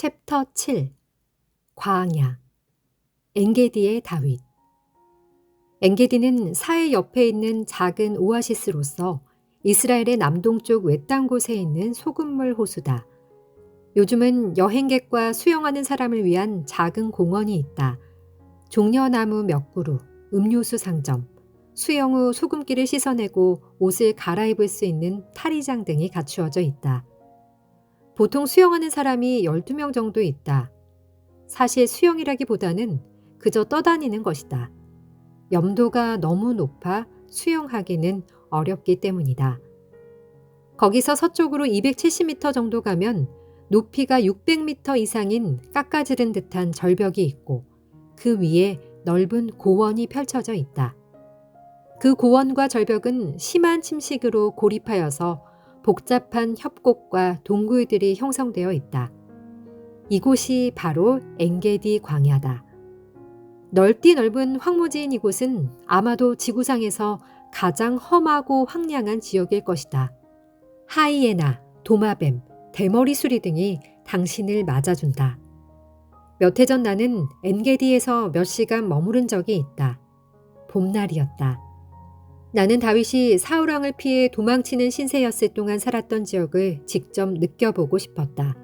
챕터 7 광야 엔게디의 다윗 엔게디는 사해 옆에 있는 작은 오아시스로서 이스라엘의 남동쪽 외딴 곳에 있는 소금물 호수다. 요즘은 여행객과 수영하는 사람을 위한 작은 공원이 있다. 종려나무 몇 그루, 음료수 상점, 수영 후 소금기를 씻어내고 옷을 갈아입을 수 있는 탈의장 등이 갖추어져 있다. 보통 수영하는 사람이 12명 정도 있다. 사실 수영이라기보다는 그저 떠다니는 것이다. 염도가 너무 높아 수영하기는 어렵기 때문이다. 거기서 서쪽으로 270m 정도 가면 높이가 600m 이상인 깎아지른 듯한 절벽이 있고 그 위에 넓은 고원이 펼쳐져 있다. 그 고원과 절벽은 심한 침식으로 고립하여서 복잡한 협곡과 동굴들이 형성되어 있다. 이곳이 바로 엔게디 광야다. 넓디 넓은 황무지인 이곳은 아마도 지구상에서 가장 험하고 황량한 지역일 것이다. 하이에나, 도마뱀, 대머리 수리 등이 당신을 맞아준다. 몇 해 전 나는 엔게디에서 몇 시간 머무른 적이 있다. 봄날이었다. 나는 다윗이 사울왕을 피해 도망치는 신세였을 동안 살았던 지역을 직접 느껴보고 싶었다.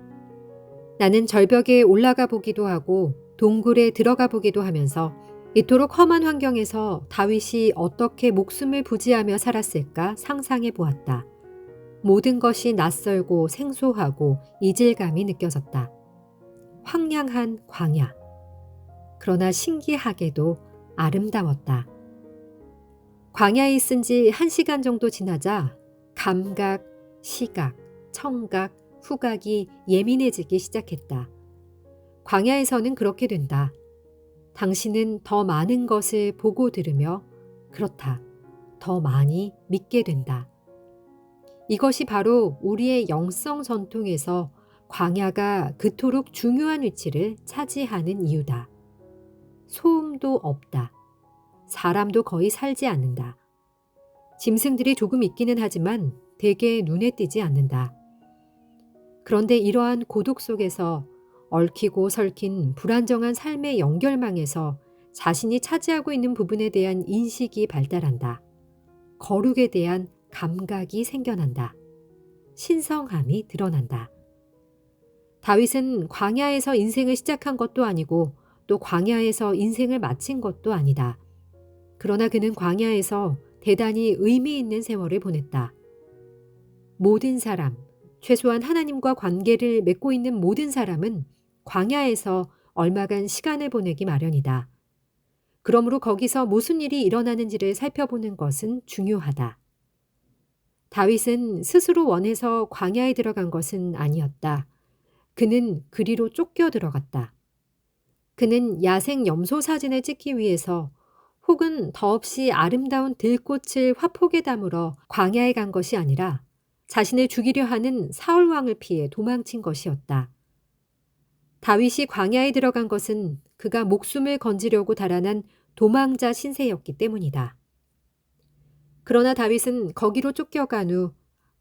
나는 절벽에 올라가 보기도 하고 동굴에 들어가 보기도 하면서 이토록 험한 환경에서 다윗이 어떻게 목숨을 부지하며 살았을까 상상해 보았다. 모든 것이 낯설고 생소하고 이질감이 느껴졌다. 황량한 광야. 그러나 신기하게도 아름다웠다. 광야에 있은 지 1시간 정도 지나자 감각, 시각, 청각, 후각이 예민해지기 시작했다. 광야에서는 그렇게 된다. 당신은 더 많은 것을 보고 들으며 그렇다. 더 많이 믿게 된다. 이것이 바로 우리의 영성 전통에서 광야가 그토록 중요한 위치를 차지하는 이유다. 소음도 없다. 사람도 거의 살지 않는다. 짐승들이 조금 있기는 하지만 대개 눈에 띄지 않는다. 그런데 이러한 고독 속에서 얽히고 설킨 불안정한 삶의 연결망에서 자신이 차지하고 있는 부분에 대한 인식이 발달한다. 거룩에 대한 감각이 생겨난다. 신성함이 드러난다. 다윗은 광야에서 인생을 시작한 것도 아니고 또 광야에서 인생을 마친 것도 아니다. 그러나 그는 광야에서 대단히 의미 있는 세월을 보냈다. 모든 사람, 최소한 하나님과 관계를 맺고 있는 모든 사람은 광야에서 얼마간 시간을 보내기 마련이다. 그러므로 거기서 무슨 일이 일어나는지를 살펴보는 것은 중요하다. 다윗은 스스로 원해서 광야에 들어간 것은 아니었다. 그는 그리로 쫓겨 들어갔다. 그는 야생 염소 사진을 찍기 위해서 혹은 더없이 아름다운 들꽃을 화폭에 담으러 광야에 간 것이 아니라 자신을 죽이려 하는 사울왕을 피해 도망친 것이었다. 다윗이 광야에 들어간 것은 그가 목숨을 건지려고 달아난 도망자 신세였기 때문이다. 그러나 다윗은 거기로 쫓겨간 후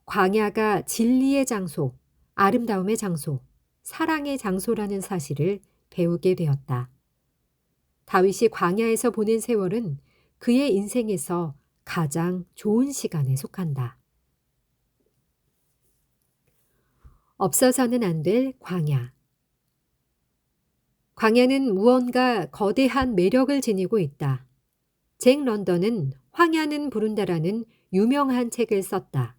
광야가 진리의 장소, 아름다움의 장소, 사랑의 장소라는 사실을 배우게 되었다. 다윗이 광야에서 보낸 세월은 그의 인생에서 가장 좋은 시간에 속한다. 없어서는 안 될 광야. 광야는 무언가 거대한 매력을 지니고 있다. 잭 런던은 황야는 부른다라는 유명한 책을 썼다.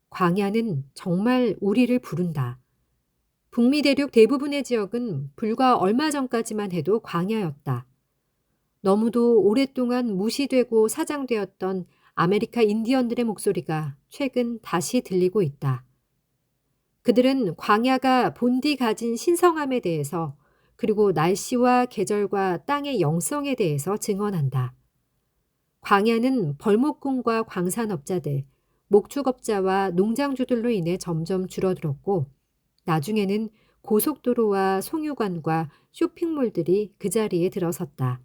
광야는 정말 우리를 부른다. 북미 대륙 대부분의 지역은 불과 얼마 전까지만 해도 광야였다. 너무도 오랫동안 무시되고 사장되었던 아메리카 인디언들의 목소리가 최근 다시 들리고 있다. 그들은 광야가 본디 가진 신성함에 대해서 그리고 날씨와 계절과 땅의 영성에 대해서 증언한다. 광야는 벌목꾼과 광산업자들, 목축업자와 농장주들로 인해 점점 줄어들었고 나중에는 고속도로와 송유관과 쇼핑몰들이 그 자리에 들어섰다.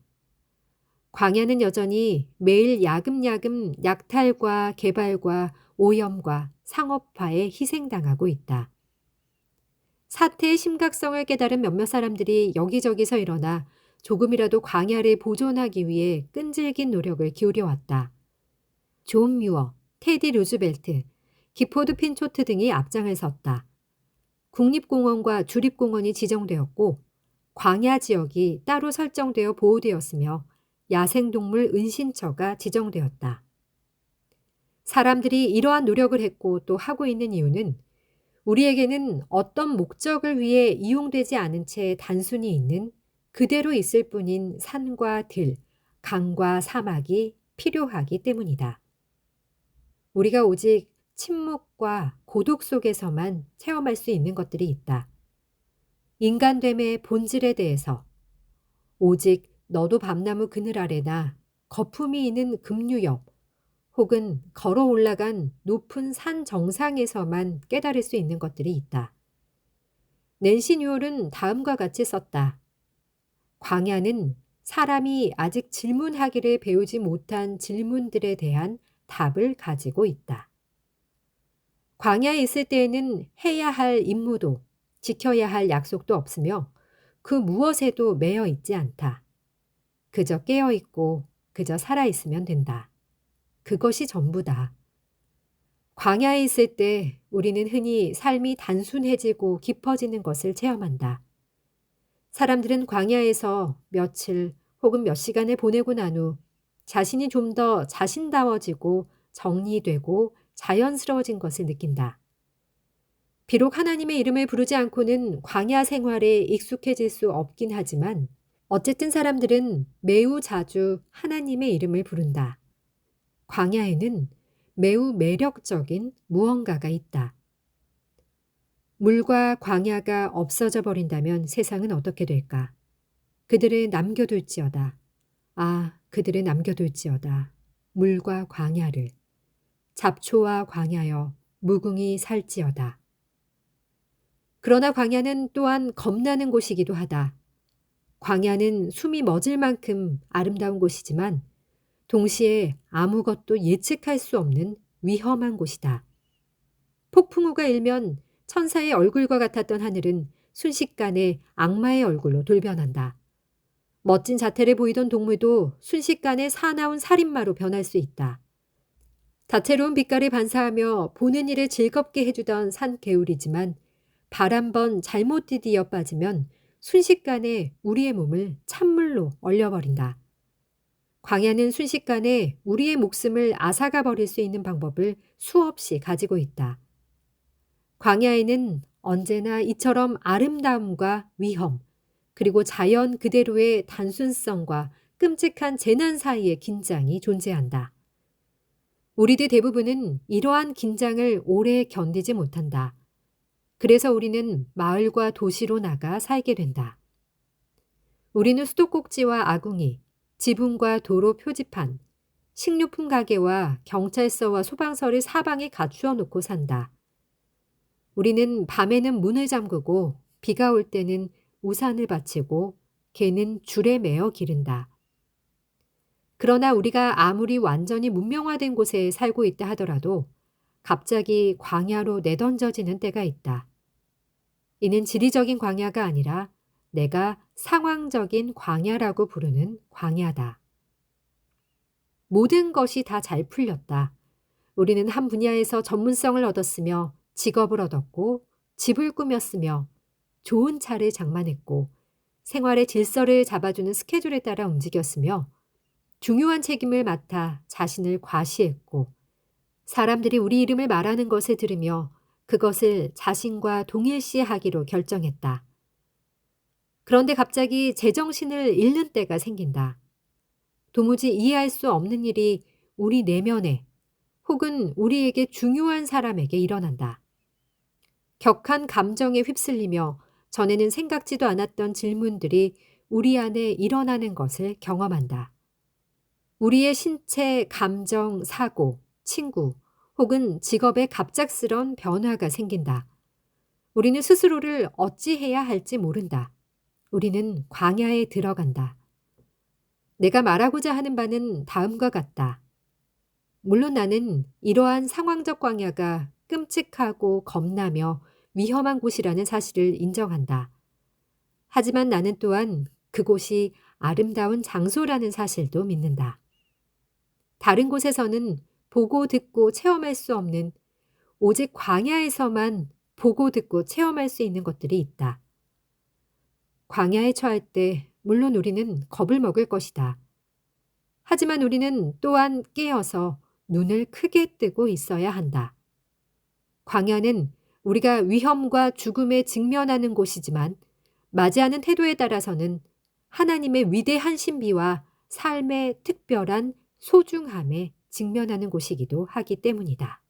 광야는 여전히 매일 야금야금 약탈과 개발과 오염과 상업화에 희생당하고 있다. 사태의 심각성을 깨달은 몇몇 사람들이 여기저기서 일어나 조금이라도 광야를 보존하기 위해 끈질긴 노력을 기울여 왔다. 존 뮤어, 테디 루즈벨트, 기포드 핀초트 등이 앞장을 섰다. 국립공원과 주립공원이 지정되었고 광야 지역이 따로 설정되어 보호되었으며 야생동물 은신처가 지정되었다. 사람들이 이러한 노력을 했고 또 하고 있는 이유는 우리에게는 어떤 목적을 위해 이용되지 않은 채 단순히 있는 그대로 있을 뿐인 산과 들, 강과 사막이 필요하기 때문이다. 우리가 오직 침묵과 고독 속에서만 체험할 수 있는 것들이 있다. 인간됨의 본질에 대해서 오직 너도 밤나무 그늘 아래나 거품이 있는 급류역 혹은 걸어 올라간 높은 산 정상에서만 깨달을 수 있는 것들이 있다. 낸시 뉴얼은 다음과 같이 썼다. 광야는 사람이 아직 질문하기를 배우지 못한 질문들에 대한 답을 가지고 있다. 광야에 있을 때에는 해야 할 임무도 지켜야 할 약속도 없으며 그 무엇에도 매여 있지 않다. 그저 깨어 있고 그저 살아 있으면 된다. 그것이 전부다. 광야에 있을 때 우리는 흔히 삶이 단순해지고 깊어지는 것을 체험한다. 사람들은 광야에서 며칠 혹은 몇 시간을 보내고 난 후 자신이 좀 더 자신다워지고 정리되고 자연스러워진 것을 느낀다. 비록 하나님의 이름을 부르지 않고는 광야 생활에 익숙해질 수 없긴 하지만 어쨌든 사람들은 매우 자주 하나님의 이름을 부른다. 광야에는 매우 매력적인 무언가가 있다. 물과 광야가 없어져 버린다면 세상은 어떻게 될까? 그들을 남겨둘지어다. 아, 그들을 남겨둘지어다. 물과 광야를. 잡초와 광야여 무궁히 살지어다. 그러나 광야는 또한 겁나는 곳이기도 하다. 광야는 숨이 멎을 만큼 아름다운 곳이지만 동시에 아무것도 예측할 수 없는 위험한 곳이다. 폭풍우가 일면 천사의 얼굴과 같았던 하늘은 순식간에 악마의 얼굴로 돌변한다. 멋진 자태를 보이던 동물도 순식간에 사나운 살인마로 변할 수 있다. 다채로운 빛깔을 반사하며 보는 이를 즐겁게 해주던 산개울이지만 발 한 번 잘못 디디어 빠지면 순식간에 우리의 몸을 찬물로 얼려버린다. 광야는 순식간에 우리의 목숨을 앗아가 버릴 수 있는 방법을 수없이 가지고 있다. 광야에는 언제나 이처럼 아름다움과 위험, 그리고 자연 그대로의 단순성과 끔찍한 재난 사이의 긴장이 존재한다. 우리들 대부분은 이러한 긴장을 오래 견디지 못한다. 그래서 우리는 마을과 도시로 나가 살게 된다. 우리는 수도꼭지와 아궁이, 지붕과 도로 표지판, 식료품 가게와 경찰서와 소방서를 사방에 갖추어 놓고 산다. 우리는 밤에는 문을 잠그고 비가 올 때는 우산을 받치고 개는 줄에 매어 기른다. 그러나 우리가 아무리 완전히 문명화된 곳에 살고 있다 하더라도 갑자기 광야로 내던져지는 때가 있다. 이는 지리적인 광야가 아니라 내가 상황적인 광야라고 부르는 광야다. 모든 것이 다 잘 풀렸다. 우리는 한 분야에서 전문성을 얻었으며 직업을 얻었고 집을 꾸몄으며 좋은 차를 장만했고 생활의 질서를 잡아주는 스케줄에 따라 움직였으며 중요한 책임을 맡아 자신을 과시했고 사람들이 우리 이름을 말하는 것을 들으며 그것을 자신과 동일시하기로 결정했다. 그런데 갑자기 제정신을 잃는 때가 생긴다. 도무지 이해할 수 없는 일이 우리 내면에 혹은 우리에게 중요한 사람에게 일어난다. 격한 감정에 휩쓸리며 전에는 생각지도 않았던 질문들이 우리 안에 일어나는 것을 경험한다. 우리의 신체, 감정, 사고, 친구 혹은 직업에 갑작스런 변화가 생긴다. 우리는 스스로를 어찌해야 할지 모른다. 우리는 광야에 들어간다. 내가 말하고자 하는 바는 다음과 같다. 물론 나는 이러한 상황적 광야가 끔찍하고 겁나며 위험한 곳이라는 사실을 인정한다. 하지만 나는 또한 그곳이 아름다운 장소라는 사실도 믿는다. 다른 곳에서는 보고 듣고 체험할 수 없는, 오직 광야에서만 보고 듣고 체험할 수 있는 것들이 있다. 광야에 처할 때 물론 우리는 겁을 먹을 것이다. 하지만 우리는 또한 깨어서 눈을 크게 뜨고 있어야 한다. 광야는 우리가 위험과 죽음에 직면하는 곳이지만 맞이하는 태도에 따라서는 하나님의 위대한 신비와 삶의 특별한 소중함에 직면하는 곳이기도 하기 때문이다.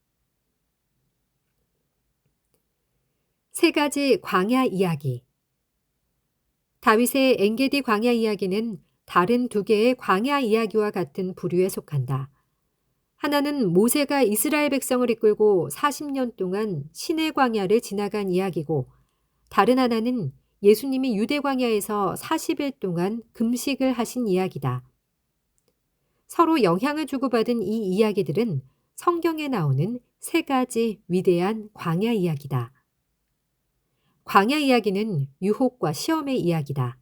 세 가지 광야 이야기. 다윗의 엔게디 광야 이야기는 다른 두 개의 광야 이야기와 같은 부류에 속한다. 하나는 모세가 이스라엘 백성을 이끌고 40년 동안 시내 광야를 지나간 이야기고, 다른 하나는 예수님이 유대 광야에서 40일 동안 금식을 하신 이야기다. 서로 영향을 주고받은 이 이야기들은 성경에 나오는 세 가지 위대한 광야 이야기다. 광야 이야기는 유혹과 시험의 이야기다.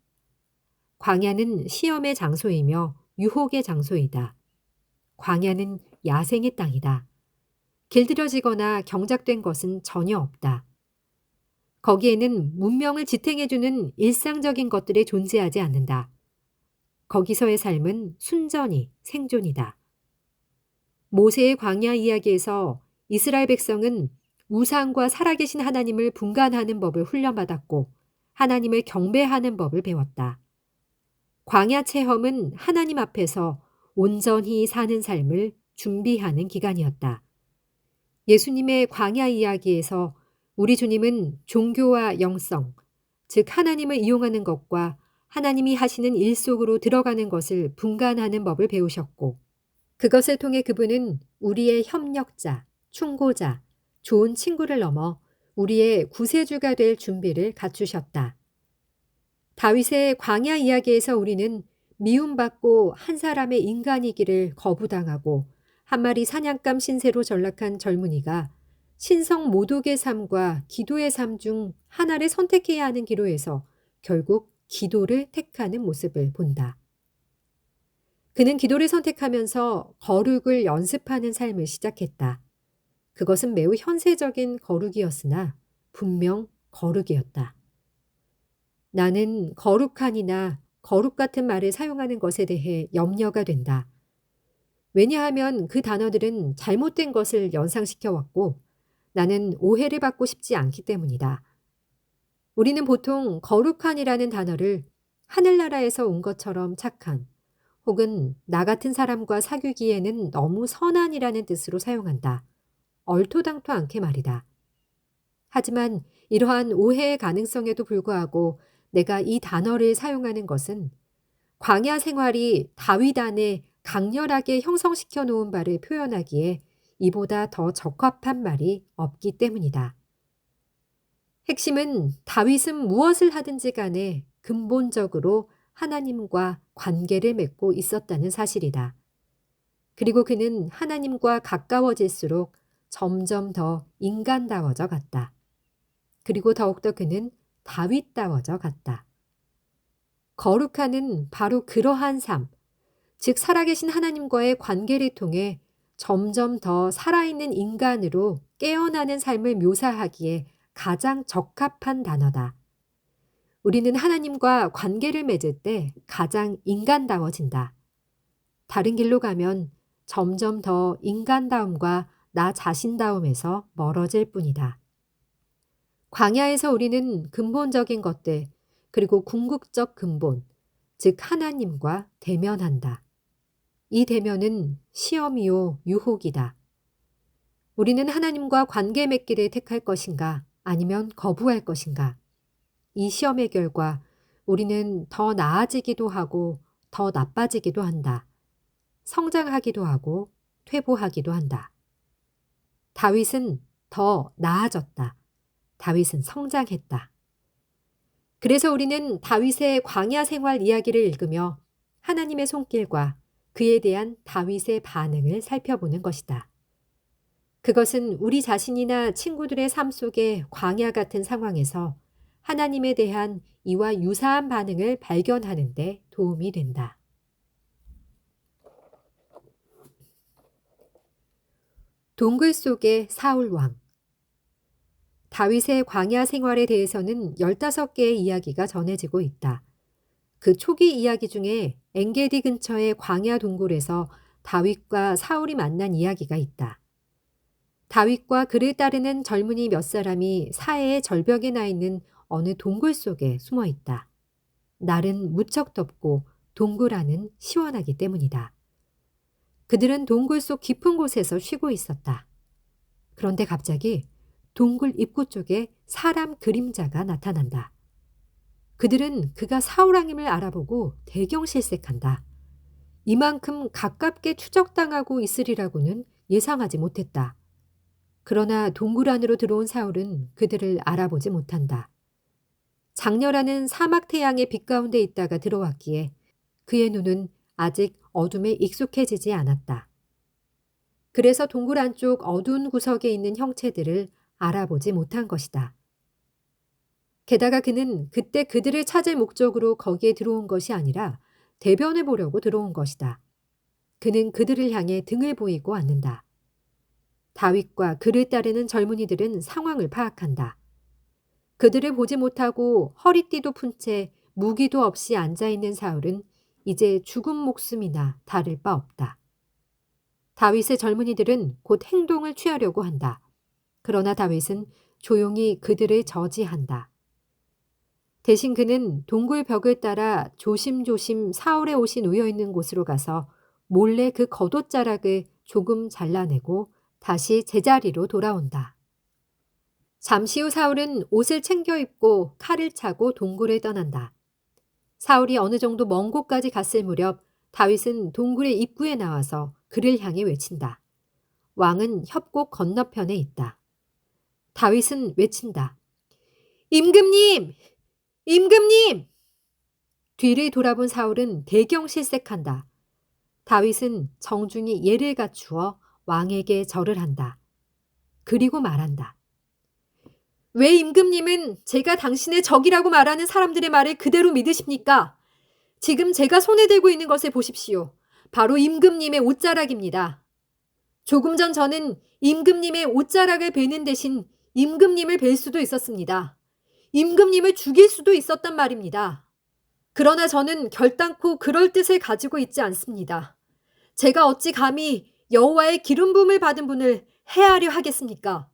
광야는 시험의 장소이며 유혹의 장소이다. 광야는 야생의 땅이다. 길들여지거나 경작된 것은 전혀 없다. 거기에는 문명을 지탱해주는 일상적인 것들이 존재하지 않는다. 거기서의 삶은 순전히 생존이다. 모세의 광야 이야기에서 이스라엘 백성은 우상과 살아계신 하나님을 분간하는 법을 훈련받았고 하나님을 경배하는 법을 배웠다. 광야 체험은 하나님 앞에서 온전히 사는 삶을 준비하는 기간이었다. 예수님의 광야 이야기에서 우리 주님은 종교와 영성, 즉 하나님을 이용하는 것과 하나님이 하시는 일 속으로 들어가는 것을 분간하는 법을 배우셨고, 그것을 통해 그분은 우리의 협력자, 충고자, 좋은 친구를 넘어 우리의 구세주가 될 준비를 갖추셨다. 다윗의 광야 이야기에서 우리는 미움받고 한 사람의 인간이기를 거부당하고 한 마리 사냥감 신세로 전락한 젊은이가 신성 모독의 삶과 기도의 삶 중 하나를 선택해야 하는 기로에서 결국 기도를 택하는 모습을 본다. 그는 기도를 선택하면서 거룩을 연습하는 삶을 시작했다. 그것은 매우 현세적인 거룩이었으나 분명 거룩이었다. 나는 거룩한이나 거룩 같은 말을 사용하는 것에 대해 염려가 된다. 왜냐하면 그 단어들은 잘못된 것을 연상시켜 왔고 나는 오해를 받고 싶지 않기 때문이다. 우리는 보통 거룩한이라는 단어를 하늘나라에서 온 것처럼 착한, 혹은 나 같은 사람과 사귀기에는 너무 선한이라는 뜻으로 사용한다. 얼토당토 않게 말이다. 하지만 이러한 오해의 가능성에도 불구하고 내가 이 단어를 사용하는 것은 광야 생활이 다윗 안에 강렬하게 형성시켜 놓은 바를 표현하기에 이보다 더 적합한 말이 없기 때문이다. 핵심은 다윗은 무엇을 하든지 간에 근본적으로 하나님과 관계를 맺고 있었다는 사실이다. 그리고 그는 하나님과 가까워질수록 점점 더 인간다워져 갔다. 그리고 더욱더 그는 다윗다워져 갔다. 거룩한은 바로 그러한 삶, 즉 살아계신 하나님과의 관계를 통해 점점 더 살아있는 인간으로 깨어나는 삶을 묘사하기에 가장 적합한 단어다. 우리는 하나님과 관계를 맺을 때 가장 인간다워진다. 다른 길로 가면 점점 더 인간다움과 나 자신다움에서 멀어질 뿐이다. 광야에서 우리는 근본적인 것들, 그리고 궁극적 근본, 즉 하나님과 대면한다. 이 대면은 시험이요 유혹이다. 우리는 하나님과 관계 맺기를 택할 것인가 아니면 거부할 것인가. 이 시험의 결과 우리는 더 나아지기도 하고 더 나빠지기도 한다. 성장하기도 하고 퇴보하기도 한다. 다윗은 더 나아졌다. 다윗은 성장했다. 그래서 우리는 다윗의 광야 생활 이야기를 읽으며 하나님의 손길과 그에 대한 다윗의 반응을 살펴보는 것이다. 그것은 우리 자신이나 친구들의 삶 속의 광야 같은 상황에서 하나님에 대한 이와 유사한 반응을 발견하는 데 도움이 된다. 동굴 속의 사울 왕. 다윗의 광야 생활에 대해서는 15개의 이야기가 전해지고 있다. 그 초기 이야기 중에 엔게디 근처의 광야 동굴에서 다윗과 사울이 만난 이야기가 있다. 다윗과 그를 따르는 젊은이 몇 사람이 사해의 절벽에 나 있는 어느 동굴 속에 숨어 있다. 날은 무척 덥고 동굴 안은 시원하기 때문이다. 그들은 동굴 속 깊은 곳에서 쉬고 있었다. 그런데 갑자기 동굴 입구 쪽에 사람 그림자가 나타난다. 그들은 그가 사울왕임을 알아보고 대경실색한다. 이만큼 가깝게 추적당하고 있으리라고는 예상하지 못했다. 그러나 동굴 안으로 들어온 사울은 그들을 알아보지 못한다. 장렬하는 사막 태양의 빛 가운데 있다가 들어왔기에 그의 눈은 아직 어둠에 익숙해지지 않았다. 그래서 동굴 안쪽 어두운 구석에 있는 형체들을 알아보지 못한 것이다. 게다가 그는 그때 그들을 찾을 목적으로 거기에 들어온 것이 아니라 대변해 보려고 들어온 것이다. 그는 그들을 향해 등을 보이고 앉는다. 다윗과 그를 따르는 젊은이들은 상황을 파악한다. 그들을 보지 못하고 허리띠도 푼 채 무기도 없이 앉아있는 사울은 이제 죽은 목숨이나 다를 바 없다. 다윗의 젊은이들은 곧 행동을 취하려고 한다. 그러나 다윗은 조용히 그들을 저지한다. 대신 그는 동굴 벽을 따라 조심조심 사울의 옷이 놓여있는 곳으로 가서 몰래 그 겉옷자락을 조금 잘라내고 다시 제자리로 돌아온다. 잠시 후 사울은 옷을 챙겨 입고 칼을 차고 동굴을 떠난다. 사울이 어느 정도 먼 곳까지 갔을 무렵 다윗은 동굴의 입구에 나와서 그를 향해 외친다. 왕은 협곡 건너편에 있다. 다윗은 외친다. 임금님! 임금님! 뒤를 돌아본 사울은 대경실색한다. 다윗은 정중히 예를 갖추어 왕에게 절을 한다. 그리고 말한다. 왜 임금님은 제가 당신의 적이라고 말하는 사람들의 말을 그대로 믿으십니까? 지금 제가 손에 들고 있는 것을 보십시오. 바로 임금님의 옷자락입니다. 조금 전 저는 임금님의 옷자락을 베는 대신 임금님을 벨 수도 있었습니다. 임금님을 죽일 수도 있었단 말입니다. 그러나 저는 결단코 그럴 뜻을 가지고 있지 않습니다. 제가 어찌 감히 여호와의 기름 부음을 받은 분을 해하려 하겠습니까?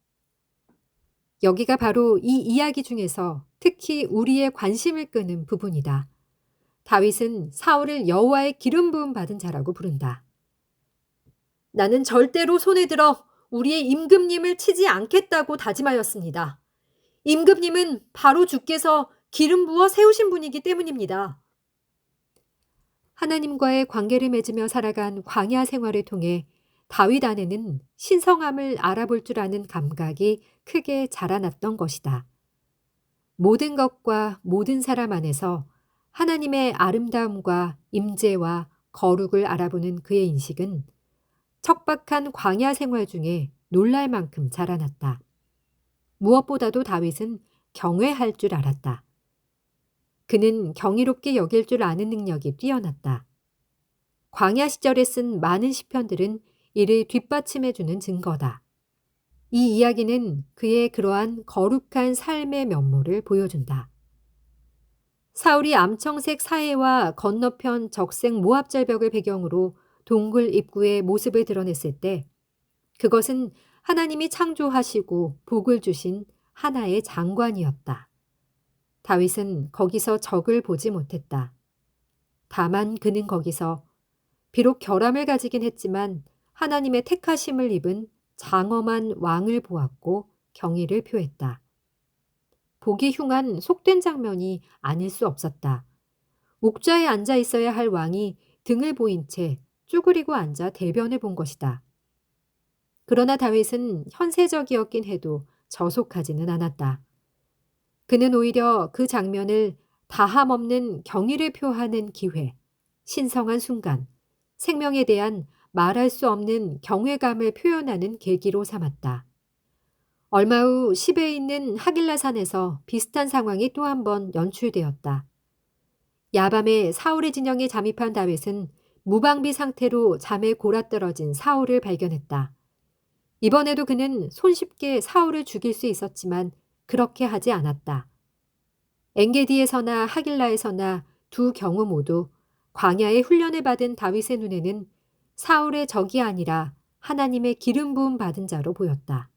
여기가 바로 이 이야기 중에서 특히 우리의 관심을 끄는 부분이다. 다윗은 사울을 여호와의 기름 부음 받은 자라고 부른다. 나는 절대로 손에 들어 우리의 임금님을 치지 않겠다고 다짐하였습니다. 임금님은 바로 주께서 기름 부어 세우신 분이기 때문입니다. 하나님과의 관계를 맺으며 살아간 광야 생활을 통해 다윗 안에는 신성함을 알아볼 줄 아는 감각이 크게 자라났던 것이다. 모든 것과 모든 사람 안에서 하나님의 아름다움과 임재와 거룩을 알아보는 그의 인식은 척박한 광야 생활 중에 놀랄 만큼 자라났다. 무엇보다도 다윗은 경외할 줄 알았다. 그는 경이롭게 여길 줄 아는 능력이 뛰어났다. 광야 시절에 쓴 많은 시편들은 이를 뒷받침해주는 증거다. 이 이야기는 그의 그러한 거룩한 삶의 면모를 보여준다. 사울이 암청색 사해와 건너편 적색 모압 절벽을 배경으로 동굴 입구의 모습을 드러냈을 때 그것은 하나님이 창조하시고 복을 주신 하나의 장관이었다. 다윗은 거기서 적을 보지 못했다. 다만 그는 거기서 비록 결함을 가지긴 했지만 하나님의 택하심을 입은 장엄한 왕을 보았고 경의를 표했다. 보기 흉한 속된 장면이 아닐 수 없었다. 옥좌에 앉아 있어야 할 왕이 등을 보인 채 쭈그리고 앉아 대변해 본 것이다. 그러나 다윗은 현세적이었긴 해도 저속하지는 않았다. 그는 오히려 그 장면을 다함없는 경의를 표하는 기회, 신성한 순간, 생명에 대한 말할 수 없는 경외감을 표현하는 계기로 삼았다. 얼마 후 시베에 있는 하길라산에서 비슷한 상황이 또 한 번 연출되었다. 야밤에 사울의 진영에 잠입한 다윗은 무방비 상태로 잠에 골아떨어진 사울을 발견했다. 이번에도 그는 손쉽게 사울을 죽일 수 있었지만 그렇게 하지 않았다. 엔게디에서나 하길라에서나 두 경우 모두 광야의 훈련을 받은 다윗의 눈에는 사울의 적이 아니라 하나님의 기름 부음 받은 자로 보였다.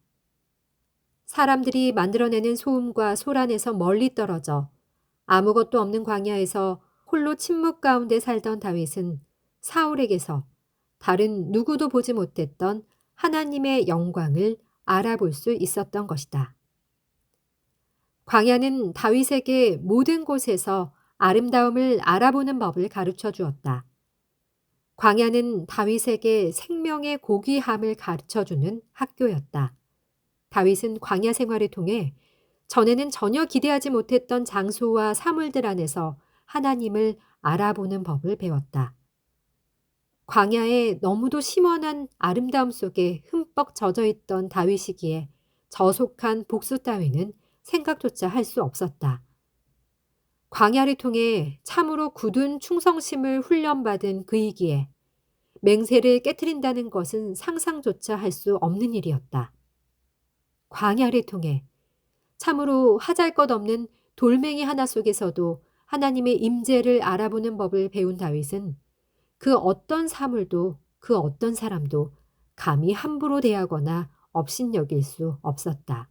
사람들이 만들어내는 소음과 소란에서 멀리 떨어져 아무것도 없는 광야에서 홀로 침묵 가운데 살던 다윗은 사울에게서 다른 누구도 보지 못했던 하나님의 영광을 알아볼 수 있었던 것이다. 광야는 다윗에게 모든 곳에서 아름다움을 알아보는 법을 가르쳐 주었다. 광야는 다윗에게 생명의 고귀함을 가르쳐 주는 학교였다. 다윗은 광야 생활을 통해 전에는 전혀 기대하지 못했던 장소와 사물들 안에서 하나님을 알아보는 법을 배웠다. 광야의 너무도 심원한 아름다움 속에 흠뻑 젖어 있던 다윗이기에 저속한 복수 따위는 생각조차 할 수 없었다. 광야를 통해 참으로 굳은 충성심을 훈련받은 그이기에 맹세를 깨트린다는 것은 상상조차 할 수 없는 일이었다. 광야를 통해 참으로 하잘것없는 돌멩이 하나 속에서도 하나님의 임재를 알아보는 법을 배운 다윗은 그 어떤 사물도 그 어떤 사람도 감히 함부로 대하거나 업신여길 수 없었다.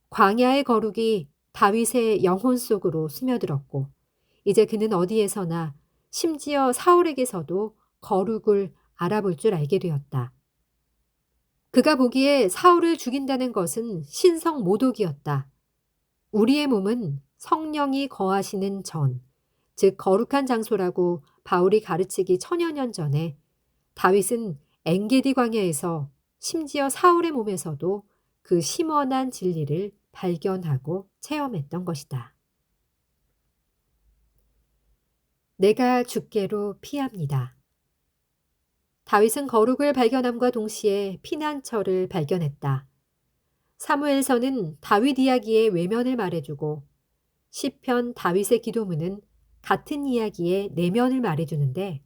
광야의 거룩이 다윗의 영혼 속으로 스며들었고 이제 그는 어디에서나 심지어 사울에게서도 거룩을 알아볼 줄 알게 되었다. 그가 보기에 사울을 죽인다는 것은 신성 모독이었다. 우리의 몸은 성령이 거하시는 전, 즉 거룩한 장소라고 바울이 가르치기 천여 년 전에 다윗은 엔게디 광야에서 심지어 사울의 몸에서도 그 심원한 진리를 발견하고 체험했던 것이다. 내가 주께로 피합니다. 다윗은 거룩을 발견함과 동시에 피난처를 발견했다. 사무엘서는 다윗 이야기의 외면을 말해주고 시편 다윗의 기도문은 같은 이야기의 내면을 말해주는데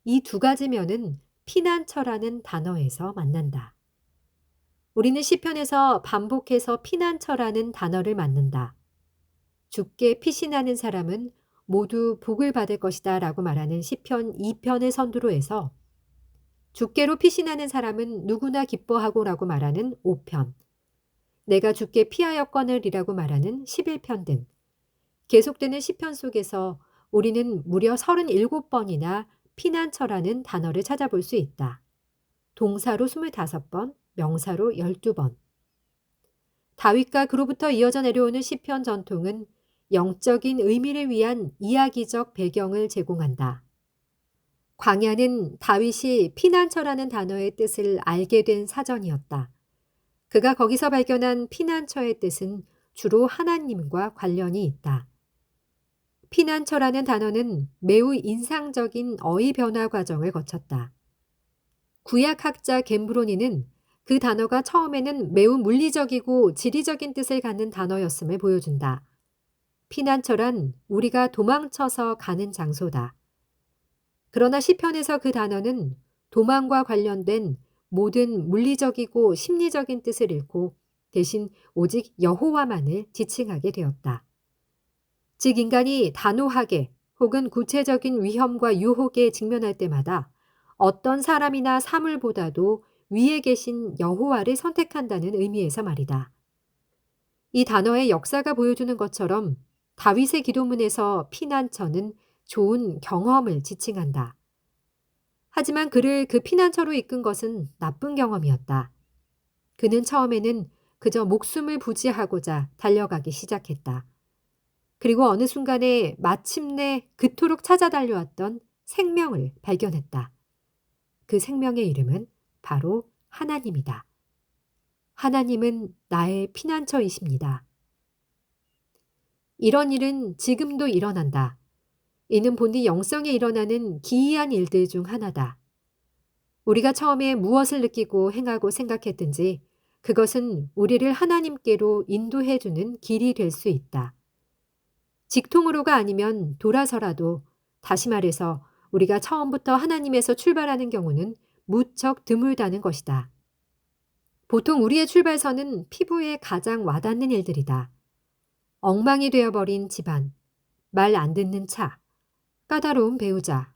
이 두 가지 면은 피난처라는 단어에서 만난다. 우리는 시편에서 반복해서 피난처라는 단어를 만난다. 주께 피신하는 사람은 모두 복을 받을 것이다 라고 말하는 시편 2편의 선두로 해서 주께로 피신하는 사람은 누구나 기뻐하고 라고 말하는 5편, 내가 주께 피하였거늘이라고 말하는 11편 등 계속되는 시편 속에서 우리는 무려 37번이나 피난처라는 단어를 찾아볼 수 있다. 동사로 25번, 명사로 12번. 다윗과 그로부터 이어져 내려오는 시편 전통은 영적인 의미를 위한 이야기적 배경을 제공한다. 광야는 다윗이 피난처라는 단어의 뜻을 알게 된 사전이었다. 그가 거기서 발견한 피난처의 뜻은 주로 하나님과 관련이 있다. 피난처라는 단어는 매우 인상적인 어휘 변화 과정을 거쳤다. 구약학자 겜브로니는 그 단어가 처음에는 매우 물리적이고 지리적인 뜻을 갖는 단어였음을 보여준다. 피난처란 우리가 도망쳐서 가는 장소다. 그러나 시편에서 그 단어는 도망과 관련된 모든 물리적이고 심리적인 뜻을 잃고 대신 오직 여호와만을 지칭하게 되었다. 즉 인간이 단호하게 혹은 구체적인 위험과 유혹에 직면할 때마다 어떤 사람이나 사물보다도 위에 계신 여호와를 선택한다는 의미에서 말이다. 이 단어의 역사가 보여주는 것처럼 다윗의 기도문에서 피난처는 좋은 경험을 지칭한다. 하지만 그를 그 피난처로 이끈 것은 나쁜 경험이었다. 그는 처음에는 그저 목숨을 부지하고자 달려가기 시작했다. 그리고 어느 순간에 마침내 그토록 찾아 달려왔던 생명을 발견했다. 그 생명의 이름은 바로 하나님이다. 하나님은 나의 피난처이십니다. 이런 일은 지금도 일어난다. 이는 본디 영성에 일어나는 기이한 일들 중 하나다. 우리가 처음에 무엇을 느끼고 행하고 생각했든지 그것은 우리를 하나님께로 인도해 주는 길이 될 수 있다. 직통으로가 아니면 돌아서라도, 다시 말해서 우리가 처음부터 하나님에서 출발하는 경우는 무척 드물다는 것이다. 보통 우리의 출발선은 피부에 가장 와닿는 일들이다. 엉망이 되어버린 집안, 말 안 듣는 차, 까다로운 배우자,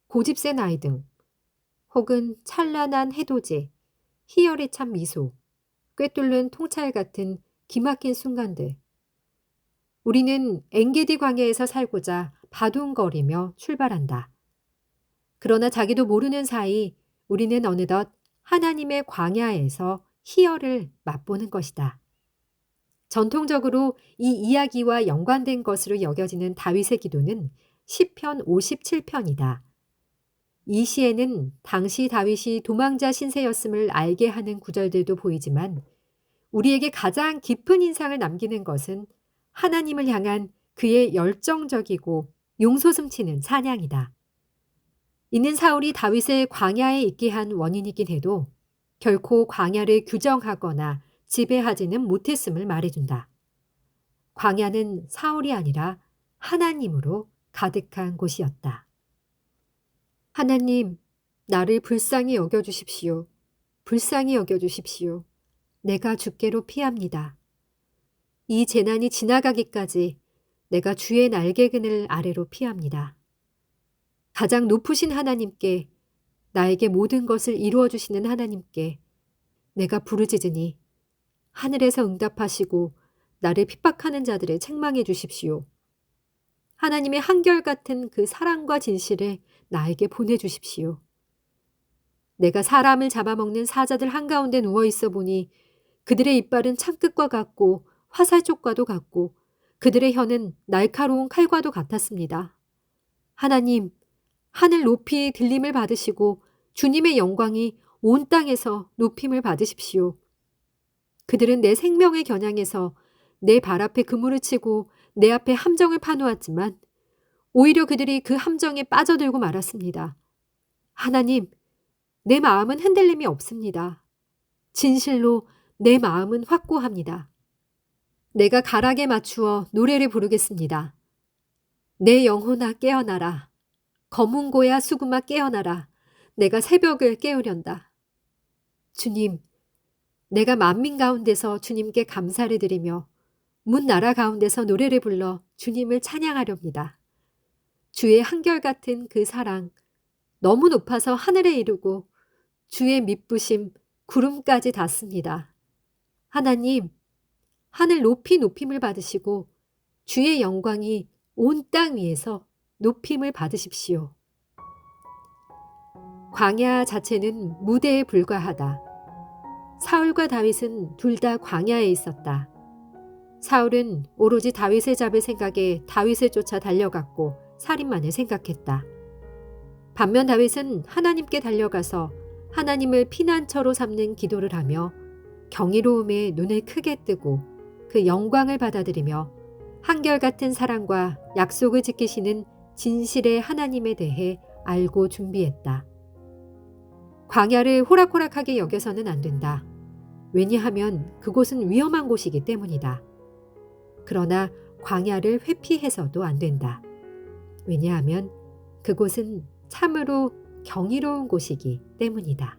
고집센 아이 등, 혹은 찬란한 해돋이, 희열에 찬 미소, 꿰뚫는 통찰 같은 기막힌 순간들. 우리는 엥게디 광야에서 살고자 바둥거리며 출발한다. 그러나 자기도 모르는 사이 우리는 어느덧 하나님의 광야에서 희열을 맛보는 것이다. 전통적으로 이 이야기와 연관된 것으로 여겨지는 다윗의 기도는 시편 57편이다. 이 시에는 당시 다윗이 도망자 신세였음을 알게 하는 구절들도 보이지만 우리에게 가장 깊은 인상을 남기는 것은 하나님을 향한 그의 열정적이고 용솟음치는 찬양이다. 이는 사울이 다윗을 광야에 있게 한 원인이긴 해도 결코 광야를 규정하거나 지배하지는 못했음을 말해준다. 광야는 사울이 아니라 하나님으로 가득한 곳이었다. 하나님, 나를 불쌍히 여겨주십시오. 불쌍히 여겨주십시오. 내가 주께로 피합니다. 이 재난이 지나가기까지 내가 주의 날개그늘 아래로 피합니다. 가장 높으신 하나님께, 나에게 모든 것을 이루어 주시는 하나님께 내가 부르짖으니 하늘에서 응답하시고 나를 핍박하는 자들을 책망해 주십시오. 하나님의 한결같은 그 사랑과 진실을 나에게 보내주십시오. 내가 사람을 잡아먹는 사자들 한가운데 누워있어 보니 그들의 이빨은 창끝과 같고 화살촉과도 같고 그들의 혀는 날카로운 칼과도 같았습니다. 하나님, 하늘 높이 들림을 받으시고 주님의 영광이 온 땅에서 높임을 받으십시오. 그들은 내 생명의 겨냥에서 내 발 앞에 그물을 치고 내 앞에 함정을 파놓았지만 오히려 그들이 그 함정에 빠져들고 말았습니다. 하나님, 내 마음은 흔들림이 없습니다. 진실로 내 마음은 확고합니다. 내가 가락에 맞추어 노래를 부르겠습니다. 내 영혼아 깨어나라. 검은 고야 수금아 깨어나라. 내가 새벽을 깨우련다. 주님, 내가 만민 가운데서 주님께 감사를 드리며 문 나라 가운데서 노래를 불러 주님을 찬양하렵니다. 주의 한결같은 그 사랑, 너무 높아서 하늘에 이르고 주의 미쁘심 구름까지 닿습니다. 하나님, 하늘 높이 높임을 받으시고 주의 영광이 온 땅 위에서 높임을 받으십시오. 광야 자체는 무대에 불과하다. 사울과 다윗은 둘 다 광야에 있었다. 사울은 오로지 다윗을 잡을 생각에 다윗을 쫓아 달려갔고 살인만을 생각했다. 반면 다윗은 하나님께 달려가서 하나님을 피난처로 삼는 기도를 하며 경이로움에 눈을 크게 뜨고 그 영광을 받아들이며 한결같은 사랑과 약속을 지키시는 진실의 하나님에 대해 알고 준비했다. 광야를 호락호락하게 여겨서는 안 된다. 왜냐하면 그곳은 위험한 곳이기 때문이다. 그러나 광야를 회피해서도 안 된다. 왜냐하면 그곳은 참으로 경이로운 곳이기 때문이다.